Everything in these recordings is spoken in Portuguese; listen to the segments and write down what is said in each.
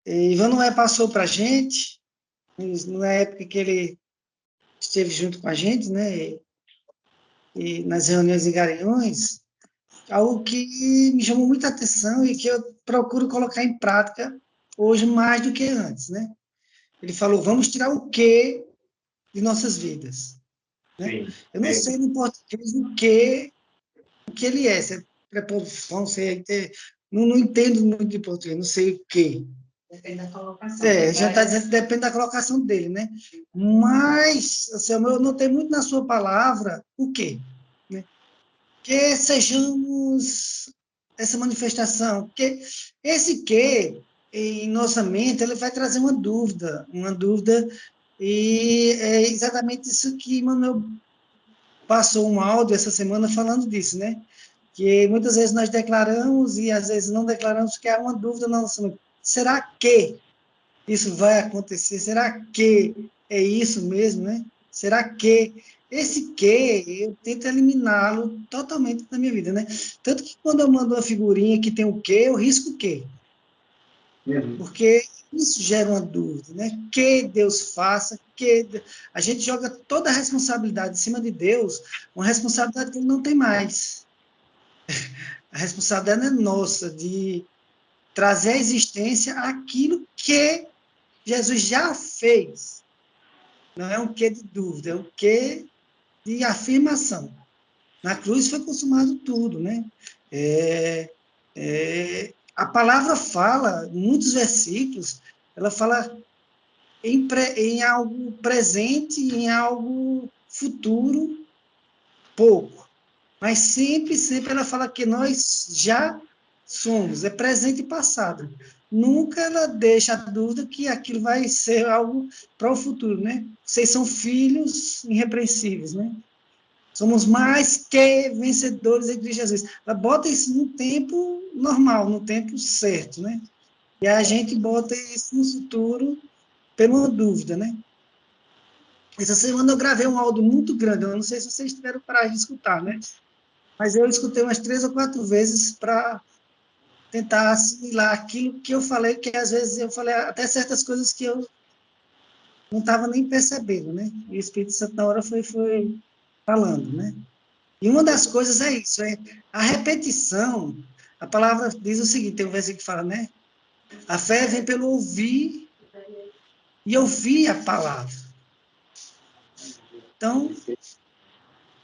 E Ivanuel passou para a gente, na época que ele esteve junto com a gente, né, e nas reuniões em Garanhuns, algo que me chamou muita atenção e que eu procuro colocar em prática hoje mais do que antes, né? Ele falou, vamos tirar o quê de nossas vidas, né? Sim, Eu não sei no português o que ele é, se é preposição, se é, não entendo muito de português, não sei o quê. Depende da colocação. A Já está dizendo que depende da colocação dele, né? Mas, assim, eu notei muito na sua palavra o quê? Né? Que sejamos essa manifestação, porque esse que em nossa mente ele vai trazer uma dúvida, e é exatamente isso que Manuel passou um áudio essa semana falando disso, né? Que muitas vezes nós declaramos e às vezes não declaramos, que há uma dúvida na nossa mente. Será que isso vai acontecer? Será que é isso mesmo, né? Será que esse que eu tento eliminá-lo totalmente da minha vida, né? Tanto que quando eu mando uma figurinha que tem o que, eu risco o que, porque isso gera uma dúvida, né? Que Deus faça, a gente joga toda a responsabilidade em cima de Deus, uma responsabilidade que ele não tem mais. A responsabilidade é nossa de trazer à existência aquilo que Jesus já fez. Não é um quê de dúvida, é um quê de afirmação. Na cruz foi consumado tudo, né? A palavra fala, em muitos versículos, ela fala em algo presente, em algo futuro, pouco. Mas sempre ela fala que nós já somos, é presente e passado. Nunca ela deixa a dúvida que aquilo vai ser algo para o futuro, né? Vocês são filhos irrepreensíveis, né? Somos mais que vencedores em Cristo Jesus. Ela bota isso no tempo normal, no tempo certo, né? E a gente bota isso no futuro pela dúvida, né? Essa semana eu gravei um áudio muito grande, eu não sei se vocês tiveram coragem de escutar, né? Mas eu escutei umas 3 ou 4 vezes para tentar assimilar aquilo que eu falei, que às vezes eu falei até certas coisas que eu não estava nem percebendo, né? E o Espírito Santo na hora foi falando, né? E uma das coisas é isso, é a repetição. A palavra diz o seguinte, tem um versículo que fala, né? A fé vem pelo ouvir e ouvir a palavra. Então,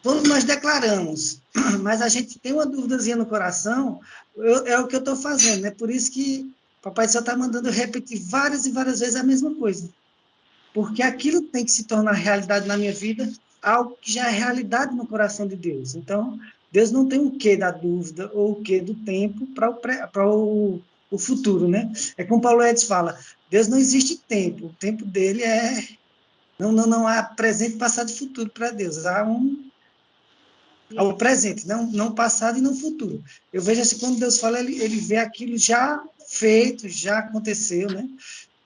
quando nós declaramos, mas a gente tem uma dúvidazinha no coração, é o que eu estou fazendo, é por isso que o Papai do Céu está mandando eu repetir várias e várias vezes a mesma coisa, porque aquilo tem que se tornar realidade na minha vida, algo que já é realidade no coração de Deus. Então, Deus não tem o quê da dúvida ou o quê do tempo para o futuro, né? É como Paulo Edson fala, Deus não existe tempo, o tempo dele é... Não há presente, passado e futuro para Deus, há ao presente, não passado e não futuro. Eu vejo assim, quando Deus fala, ele vê aquilo já feito, já aconteceu, né?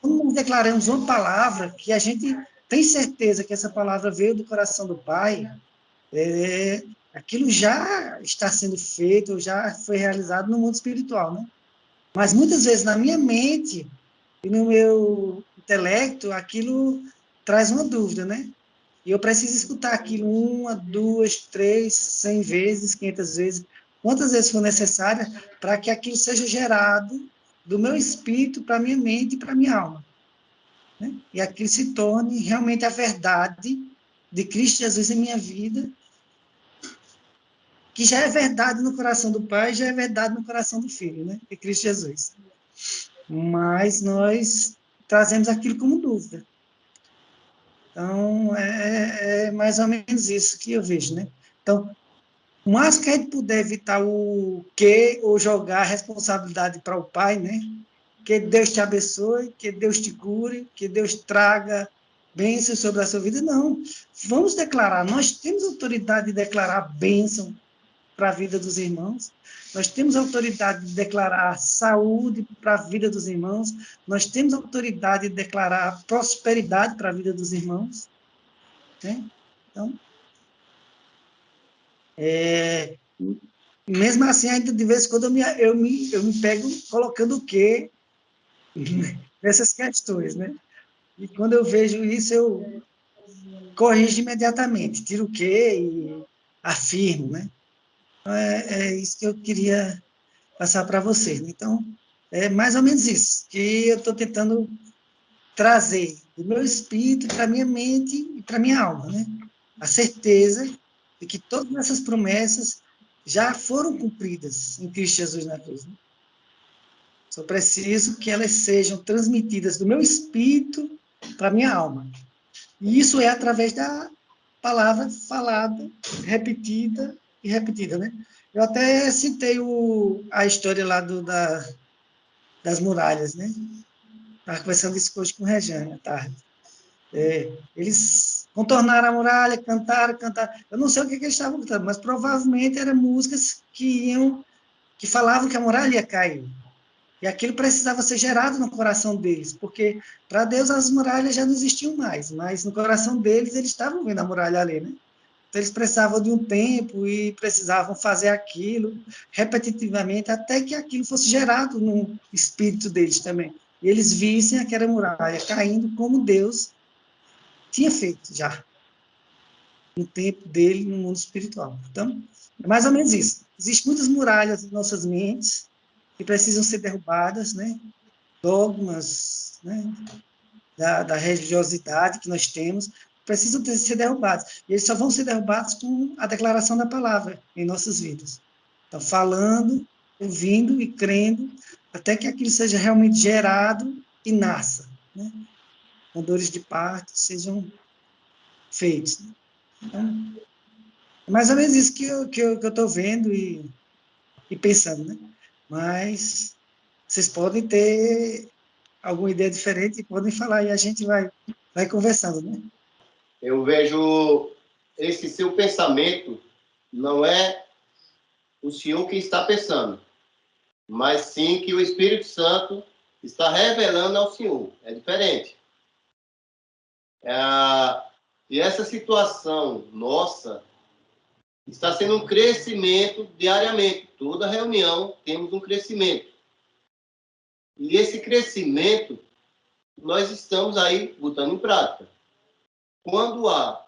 Quando nós declaramos uma palavra, que a gente tem certeza que essa palavra veio do coração do Pai, aquilo já está sendo feito, já foi realizado no mundo espiritual, né? Mas muitas vezes na minha mente e no meu intelecto, aquilo traz uma dúvida, né? E eu preciso escutar aquilo 1, 2, 3, 100 vezes, 500 vezes, quantas vezes for necessária, para que aquilo seja gerado do meu espírito para a minha mente e para a minha alma. Né? E aquilo se torne realmente a verdade de Cristo Jesus em minha vida, que já é verdade no coração do Pai, já é verdade no coração do Filho, né? De Cristo Jesus. Mas nós trazemos aquilo como dúvida. Então, é mais ou menos isso que eu vejo, né? Então, o máximo que a gente puder evitar o que, ou jogar a responsabilidade para o pai, né? Que Deus te abençoe, que Deus te cure, que Deus traga bênçãos sobre a sua vida. Não. Vamos declarar. Nós temos autoridade de declarar bênção para a vida dos irmãos. Nós temos autoridade de declarar saúde para a vida dos irmãos. Nós temos autoridade de declarar prosperidade para a vida dos irmãos. Né? Então, mesmo assim, ainda de vez em quando eu me pego colocando o quê nessas questões, né? E quando eu vejo isso, eu corrijo imediatamente, tiro o quê e afirmo, né? Então, é isso que eu queria passar para vocês. Então, é mais ou menos isso que eu estou tentando trazer do meu espírito para minha mente e para minha alma, né? A certeza de que todas essas promessas já foram cumpridas em Cristo Jesus na cruz. Né? Só preciso que elas sejam transmitidas do meu espírito para a minha alma. E isso é através da palavra falada, repetida e repetida, né? Eu até citei a história lá das muralhas, né? Estava conversando isso hoje com o Rejane à tarde. Eles contornaram a muralha, cantaram. Eu não sei o que eles estavam cantando, mas provavelmente eram músicas que falavam que a muralha ia cair. E aquilo precisava ser gerado no coração deles, porque para Deus as muralhas já não existiam mais, mas no coração deles eles estavam vendo a muralha ali, né? Então eles precisavam de um tempo e precisavam fazer aquilo repetitivamente até que aquilo fosse gerado no espírito deles também. E eles vissem aquela muralha caindo como Deus tinha feito já no tempo dele no mundo espiritual. Então, é mais ou menos isso. Existem muitas muralhas em nossas mentes que precisam ser derrubadas, né? Dogmas, né? Da religiosidade que nós temos, precisam ser derrubados. E eles só vão ser derrubados com a declaração da palavra em nossas vidas. Então, falando, ouvindo e crendo, até que aquilo seja realmente gerado e nasça. Né? Com dores de parto sejam feitos. Então, é mais ou menos isso que eu estou vendo e pensando, né? Mas vocês podem ter alguma ideia diferente e podem falar e a gente vai conversando, né? Eu vejo esse seu pensamento, não é o senhor que está pensando, mas sim que o Espírito Santo está revelando ao senhor. É diferente. E essa situação nossa está sendo um crescimento diariamente. Toda reunião temos um crescimento. E esse crescimento nós estamos aí botando em prática. Quando há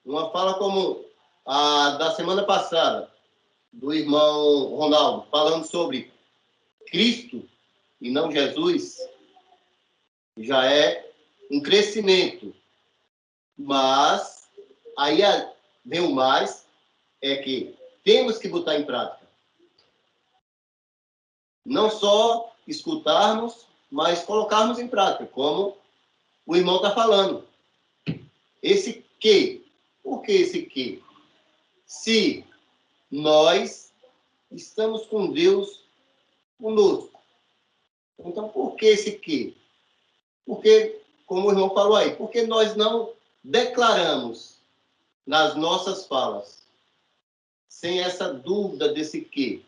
uma fala como a da semana passada, do irmão Ronaldo, falando sobre Cristo e não Jesus, já é um crescimento. Mas aí vem o mais, é que temos que botar em prática. Não só escutarmos, mas colocarmos em prática, como o irmão está falando. Esse que, por que esse que? Se nós estamos com Deus conosco. Então, por que esse que? Porque, como o irmão falou aí, porque nós não declaramos nas nossas falas, sem essa dúvida desse que.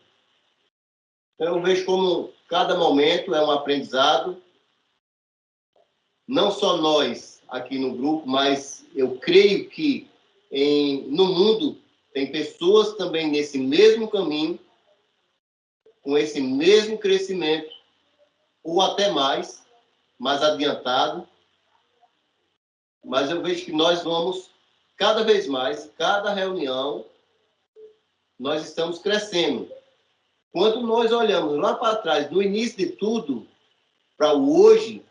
Então, eu vejo como cada momento é um aprendizado, não só nós aqui no grupo, mas eu creio que no mundo tem pessoas também nesse mesmo caminho, com esse mesmo crescimento, ou até mais adiantado, mas eu vejo que nós vamos cada vez mais, cada reunião, nós estamos crescendo. Quando nós olhamos lá para trás, no início de tudo, para o hoje,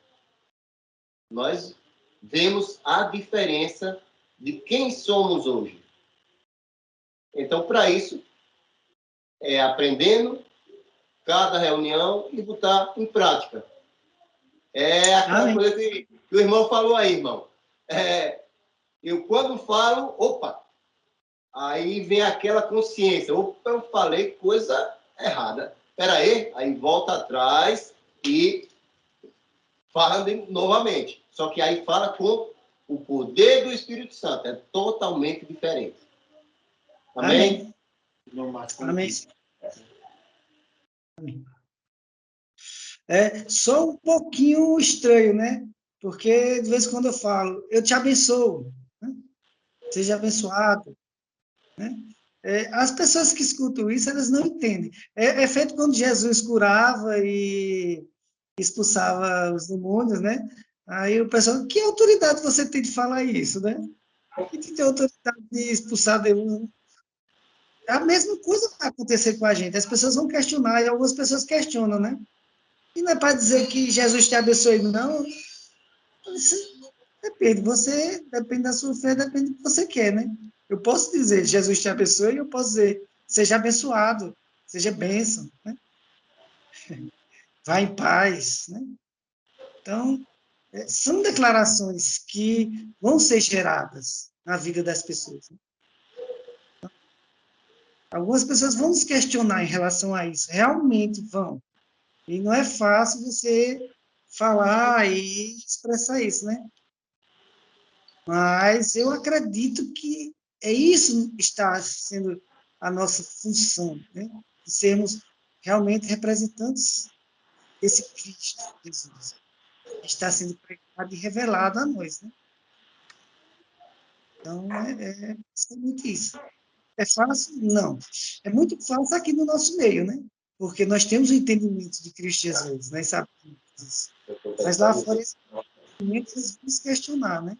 nós vemos a diferença de quem somos hoje. Então, para isso, é aprendendo cada reunião e botar em prática. É aquela coisa que o irmão falou aí, irmão. Eu, quando falo, opa, aí vem aquela consciência. Opa, eu falei coisa errada. Espera aí volta atrás e fala novamente. Só que aí fala com o poder do Espírito Santo. É totalmente diferente. Amém? Amém. Amém. É só um pouquinho estranho, né? Porque de vez em quando eu falo, eu te abençoo, né? Seja abençoado, né? As pessoas que escutam isso, elas não entendem. É feito quando Jesus curava e expulsava os demônios, né? Aí o pessoal, que autoridade você tem de falar isso, né? Que tem autoridade de expulsar demônios? A mesma coisa vai acontecer com a gente. As pessoas vão questionar, e algumas pessoas questionam, né? E não é para dizer que Jesus te abençoe, não. Isso depende da sua fé, depende do que você quer, né? Eu posso dizer, Jesus te abençoe, e eu posso dizer, seja abençoado, seja bênção, né? Vá em paz, né? Então, são declarações que vão ser geradas na vida das pessoas. Né? Algumas pessoas vão se questionar em relação a isso, realmente vão. E não é fácil você falar e expressar isso, né? Mas eu acredito que é isso que está sendo a nossa função, né? De sermos realmente representantes desse Cristo Jesus, que está sendo pregado e revelado a nós, né? Então, é basicamente isso. É fácil? Não. É muito fácil aqui no nosso meio, né? Porque nós temos o entendimento de Cristo Jesus, né? Sabemos disso. Mas lá fora, esse entendimento, eles vão se questionar, né?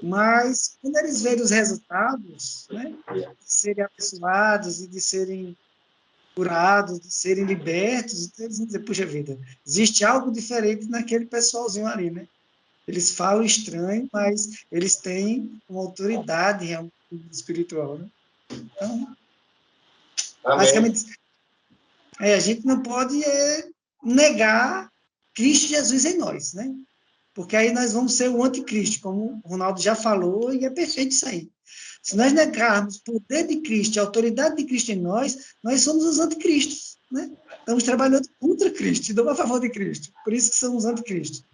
Mas, quando eles verem os resultados, né? De serem abençoados e de serem curados, de serem libertos, então eles vão dizer, puxa vida, existe algo diferente naquele pessoalzinho ali, né? Eles falam estranho, mas eles têm uma autoridade realmente espiritual, né? Então, basicamente, a gente não pode negar Cristo Jesus em nós, né? Porque aí nós vamos ser o anticristo, como o Ronaldo já falou, e é perfeito isso aí. Se nós negarmos o poder de Cristo, a autoridade de Cristo em nós, nós somos os anticristos, né? Estamos trabalhando contra Cristo, e não a favor de Cristo. Por isso que somos anticristos.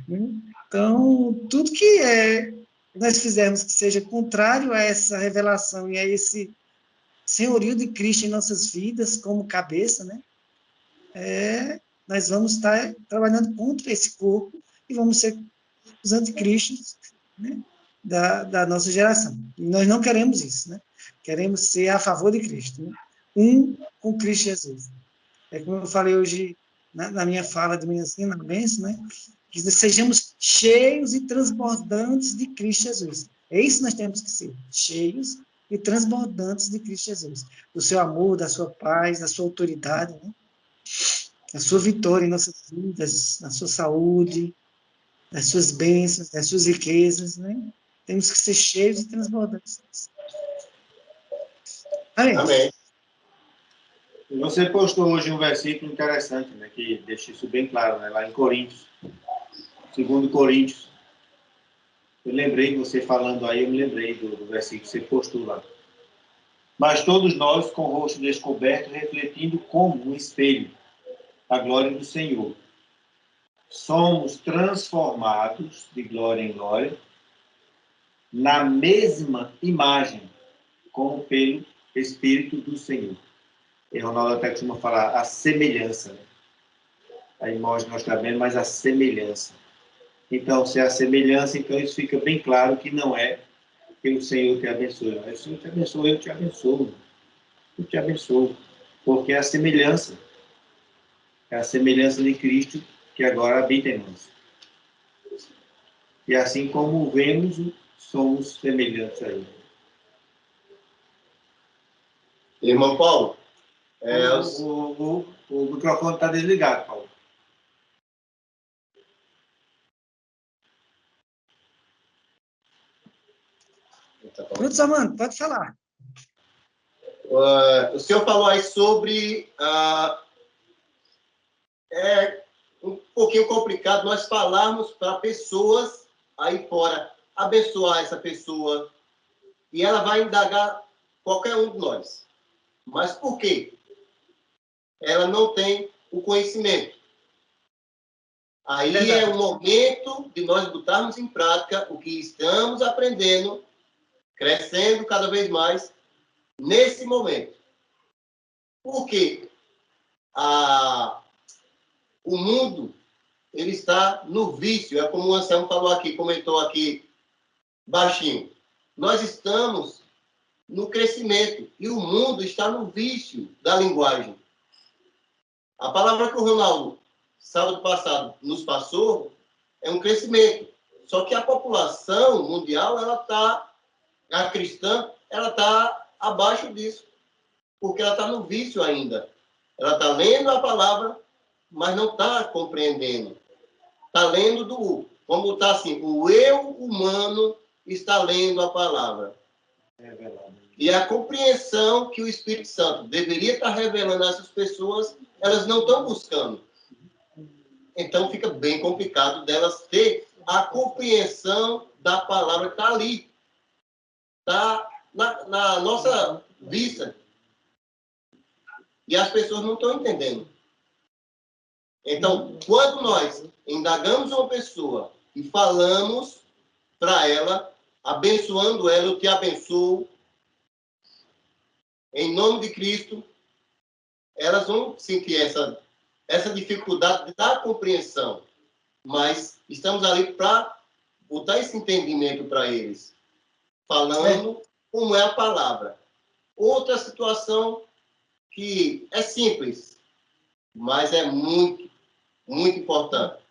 Então, tudo que nós fizermos que seja contrário a essa revelação e a esse senhorio de Cristo em nossas vidas, como cabeça, né? Nós vamos estar trabalhando contra esse corpo e vamos ser os anticristos, né? da nossa geração. E nós não queremos isso, né? Queremos ser a favor de Cristo, né? Um com Cristo Jesus. É como eu falei hoje na minha fala de manhãzinha, na bênção, né? Que sejamos cheios e transbordantes de Cristo Jesus. É isso que nós temos que ser, cheios e transbordantes de Cristo Jesus. Do seu amor, da sua paz, da sua autoridade, né? Da sua vitória em nossas vidas, na sua saúde, das suas bênçãos, das suas riquezas, né? Temos que ser cheios e transbordantes. Amém. Amém. Você postou hoje um versículo interessante, né, que deixa isso bem claro, né, lá em Coríntios, 2 Coríntios. Eu lembrei, você falando aí, eu me lembrei do versículo que você postou lá. Mas todos nós, com o rosto descoberto, refletindo como um espelho a glória do Senhor, somos transformados de glória em glória na mesma imagem, como pelo Espírito do Senhor. E Ronaldo até costuma falar a semelhança, né? A imagem nós está vendo, mas a semelhança. Então, se é a semelhança, então isso fica bem claro que não é que o Senhor te abençoe. Não é o Senhor te abençoe, eu te abençoo. Eu te abençoo. Porque é a semelhança. É a semelhança de Cristo que agora habita em nós. E assim como vemos, somos semelhantes a Ele. Irmão Paulo, O microfone está desligado, Paulo. Pronto, Samanta, pode falar. O senhor falou aí sobre... é um pouquinho complicado nós falarmos para pessoas aí fora, abençoar essa pessoa, e ela vai indagar qualquer um de nós. Mas por quê? Ela não tem o conhecimento. Aí é o momento de nós botarmos em prática o que estamos aprendendo, crescendo cada vez mais, nesse momento. Por quê? O mundo, ele está no vício, é como o Anselmo falou aqui, comentou aqui, baixinho. Nós estamos no crescimento e o mundo está no vício da linguagem. A palavra que o Ronaldo sábado passado nos passou, é um crescimento. Só que a população mundial, a cristã, ela está abaixo disso, porque ela está no vício ainda. Ela está lendo a palavra, mas não está compreendendo. Está lendo como está assim, o eu humano está lendo a palavra. E a compreensão que o Espírito Santo deveria estar revelando a essas pessoas, elas não estão buscando. Então fica bem complicado delas ter a compreensão da palavra que está ali. Está na nossa vista. E as pessoas não estão entendendo. Então, quando nós indagamos uma pessoa e falamos para ela, abençoando ela, eu te abençoo, em nome de Cristo, elas vão sentir essa dificuldade da compreensão. Mas estamos ali para botar esse entendimento para eles, falando como é a palavra. Outra situação que é simples, mas é muito, muito importante.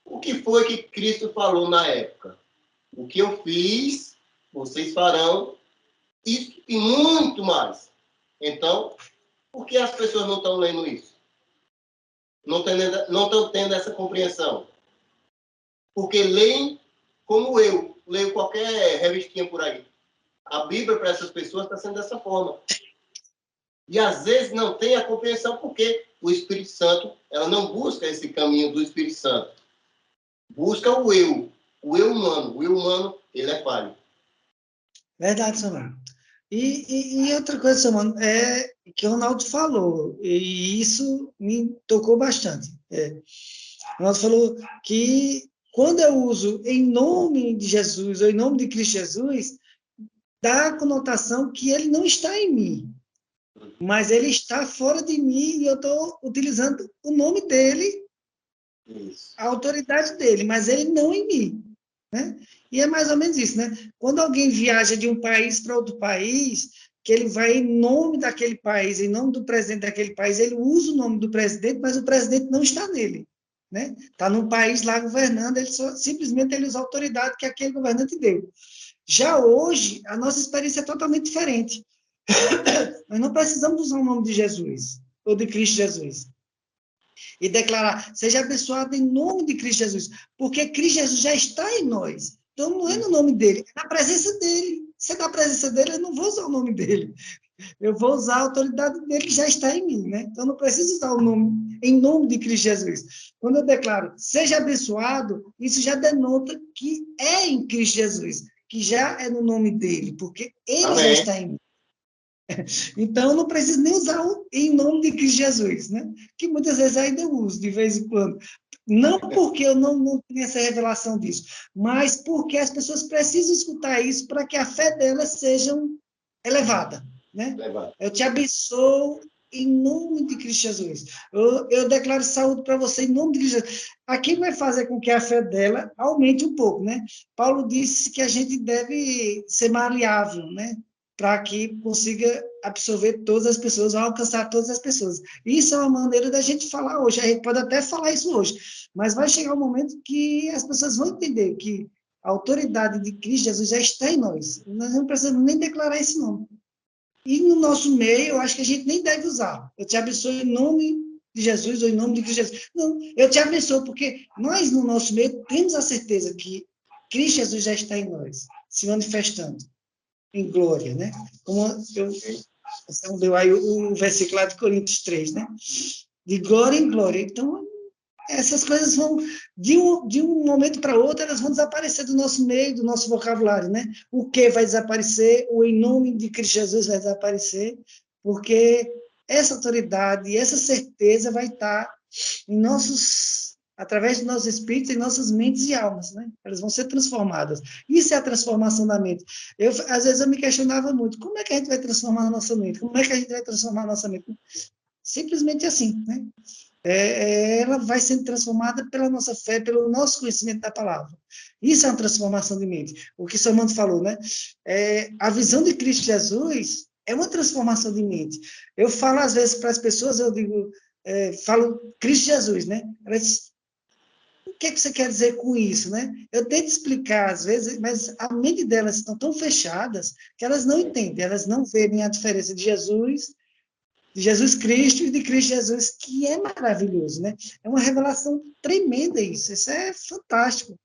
O que foi que Cristo falou na época? O que eu fiz, vocês farão, isso e muito mais. Então, por que as pessoas não estão lendo isso? Não estão tendo essa compreensão? Porque leem como eu leio qualquer revistinha por aí. A Bíblia para essas pessoas está sendo dessa forma. E às vezes não tem a compreensão porque o Espírito Santo, ela não busca esse caminho do Espírito Santo. Busca o eu humano. O eu humano, ele é falho. Verdade, Samara. E outra coisa, Samara, é que o Ronaldo falou, e isso me tocou bastante. O Ronaldo falou que quando eu uso em nome de Jesus, ou em nome de Cristo Jesus, dá a conotação que ele não está em mim, mas ele está fora de mim e eu estou utilizando o nome dele, a autoridade dele, mas ele não em mim, né? E é mais ou menos isso, né? Quando alguém viaja de um país para outro país, que ele vai em nome daquele país, em nome do presidente daquele país, ele usa o nome do presidente, mas o presidente não está nele, né? Está num país lá governando, simplesmente ele usa a autoridade que aquele governante deu. Já hoje, a nossa experiência é totalmente diferente. Nós não precisamos usar o nome de Jesus, ou de Cristo Jesus, e declarar, seja abençoado em nome de Cristo Jesus, porque Cristo Jesus já está em nós. Então, não é no nome dele, é na presença dele. Se é na presença dele, eu não vou usar o nome dele. Eu vou usar a autoridade dele que já está em mim, né? Então, eu não preciso usar o nome, em nome de Cristo Jesus. Quando eu declaro, seja abençoado, isso já denota que é em Cristo Jesus, que já é no nome dele, porque ele Amém. já está em mim. Então, eu não preciso nem usar o em nome de Cristo Jesus, né? Que muitas vezes ainda eu uso, de vez em quando. Não porque eu não tenho essa revelação disso, mas porque as pessoas precisam escutar isso para que a fé delas seja elevada, né? Eu te abençoo em nome de Cristo Jesus. Eu declaro saúde para você em nome de Cristo Jesus. Aqui vai fazer com que a fé dela aumente um pouco, né? Paulo disse que a gente deve ser maleável, né? Para que consiga absorver todas as pessoas, alcançar todas as pessoas. Isso é uma maneira da gente falar hoje, a gente pode até falar isso hoje, mas vai chegar um momento que as pessoas vão entender que a autoridade de Cristo Jesus já está em nós, nós não precisamos nem declarar esse nome. E no nosso meio, eu acho que a gente nem deve usar. Eu te abençoo em nome de Jesus, ou em nome de Cristo Jesus. Não, eu te abençoo, porque nós, no nosso meio, temos a certeza que Cristo Jesus já está em nós, se manifestando em glória, né? Como você leu aí o versículo lá de Coríntios 3, né? De glória em glória. Então, essas coisas vão, de um momento para outro, elas vão desaparecer do nosso meio, do nosso vocabulário, né? O que vai desaparecer, o em nome de Cristo Jesus vai desaparecer, porque essa autoridade, essa certeza vai estar em através dos nossos espíritos, em nossas mentes e almas, né? Elas vão ser transformadas. Isso é a transformação da mente. Às vezes eu me questionava muito, como é que a gente vai transformar a nossa mente? Como é que a gente vai transformar a nossa mente? Simplesmente assim, né? Ela vai sendo transformada pela nossa fé, pelo nosso conhecimento da palavra. Isso é uma transformação de mente. O que o Samantha falou, né? A visão de Cristo Jesus é uma transformação de mente. Eu falo às vezes para as pessoas, eu digo, falo Cristo Jesus, né? Ela diz, o que é que você quer dizer com isso, né? Eu tento explicar, às vezes, mas a mente delas estão tão fechadas que elas não entendem, elas não veem a diferença de Jesus Cristo e de Cristo Jesus, que é maravilhoso, né? É uma revelação tremenda isso é fantástico.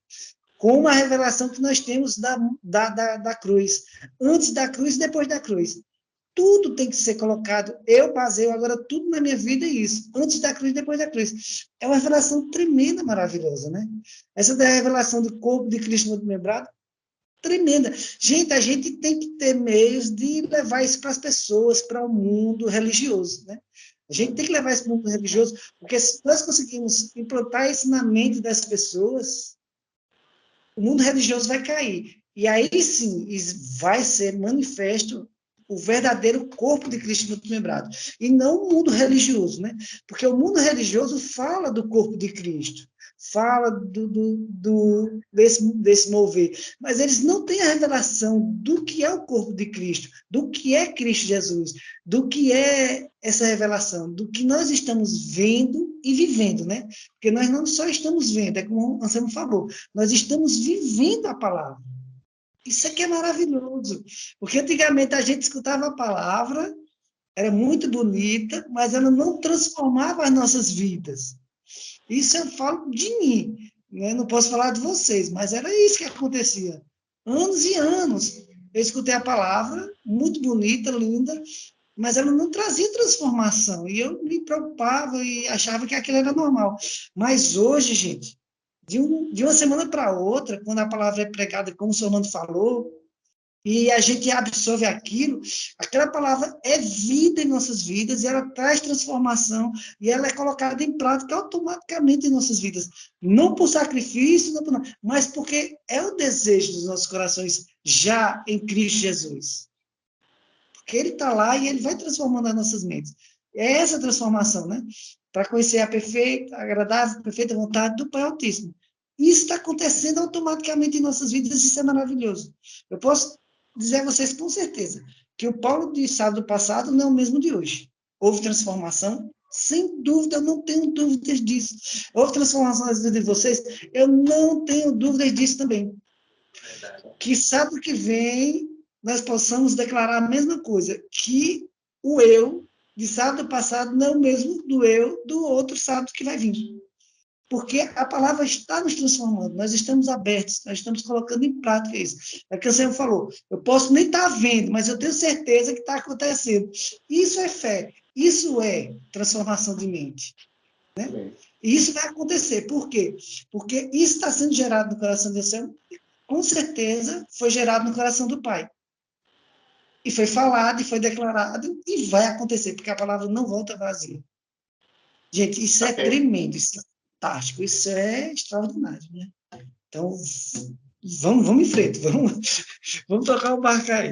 Como a revelação que nós temos da cruz, antes da cruz e depois da cruz. Tudo tem que ser colocado. Eu baseio agora tudo na minha vida isso. Antes da cruz e depois da cruz. É uma revelação tremenda, maravilhosa, né? Essa da revelação do corpo de Cristo muito lembrado, tremenda. Gente, a gente tem que ter meios de levar isso para as pessoas, para o mundo religioso, né? A gente tem que levar isso para o mundo religioso, porque se nós conseguimos implantar isso na mente das pessoas, o mundo religioso vai cair. E aí sim, vai ser manifesto o verdadeiro corpo de Cristo muito lembrado. E não o mundo religioso, né? Porque o mundo religioso fala do corpo de Cristo, fala desse mover, mas eles não têm a revelação do que é o corpo de Cristo, do que é Cristo Jesus, do que é essa revelação, do que nós estamos vendo e vivendo, né? Porque nós não só estamos vendo, é como o Anselmo falou, nós estamos vivendo a palavra. Isso aqui é maravilhoso, porque antigamente a gente escutava a palavra, era muito bonita, mas ela não transformava as nossas vidas. Isso eu falo de mim, né? Não posso falar de vocês, mas era isso que acontecia. Anos e anos, eu escutei a palavra, muito bonita, linda, mas ela não trazia transformação, e eu me preocupava e achava que aquilo era normal. Mas hoje, gente, de uma semana para outra, quando a palavra é pregada, como o senhor Nando falou, e a gente absorve aquilo, aquela palavra é vida em nossas vidas, e ela traz transformação, e ela é colocada em prática automaticamente em nossas vidas. Não por sacrifício, não por nada, mas porque é o desejo dos nossos corações já em Cristo Jesus. Porque ele está lá e ele vai transformando as nossas mentes. É essa transformação, né? Para conhecer a perfeita, agradável, perfeita vontade do Pai Altíssimo. Isso está acontecendo automaticamente em nossas vidas, isso é maravilhoso. Eu posso dizer a vocês com certeza que o Paulo de sábado passado não é o mesmo de hoje. Houve transformação? Sem dúvida, eu não tenho dúvidas disso. Houve transformação nas vidas de vocês? Eu não tenho dúvidas disso também. Que sábado que vem nós possamos declarar a mesma coisa, que o eu de sábado passado não é o mesmo do eu do outro sábado que vai vir. Porque a palavra está nos transformando, nós estamos abertos, nós estamos colocando em prática isso. É o que o Senhor falou, eu posso nem estar vendo, mas eu tenho certeza que está acontecendo. Isso é fé, isso é transformação de mente. Né? E isso vai acontecer, por quê? Porque isso está sendo gerado no coração do Senhor, com certeza foi gerado no coração do Pai. E foi falado, e foi declarado, e vai acontecer, porque a palavra não volta vazia. Gente, isso é tremendo, isso é fantástico, isso é extraordinário, né? Então, vamos em frente, vamos tocar o barco aí.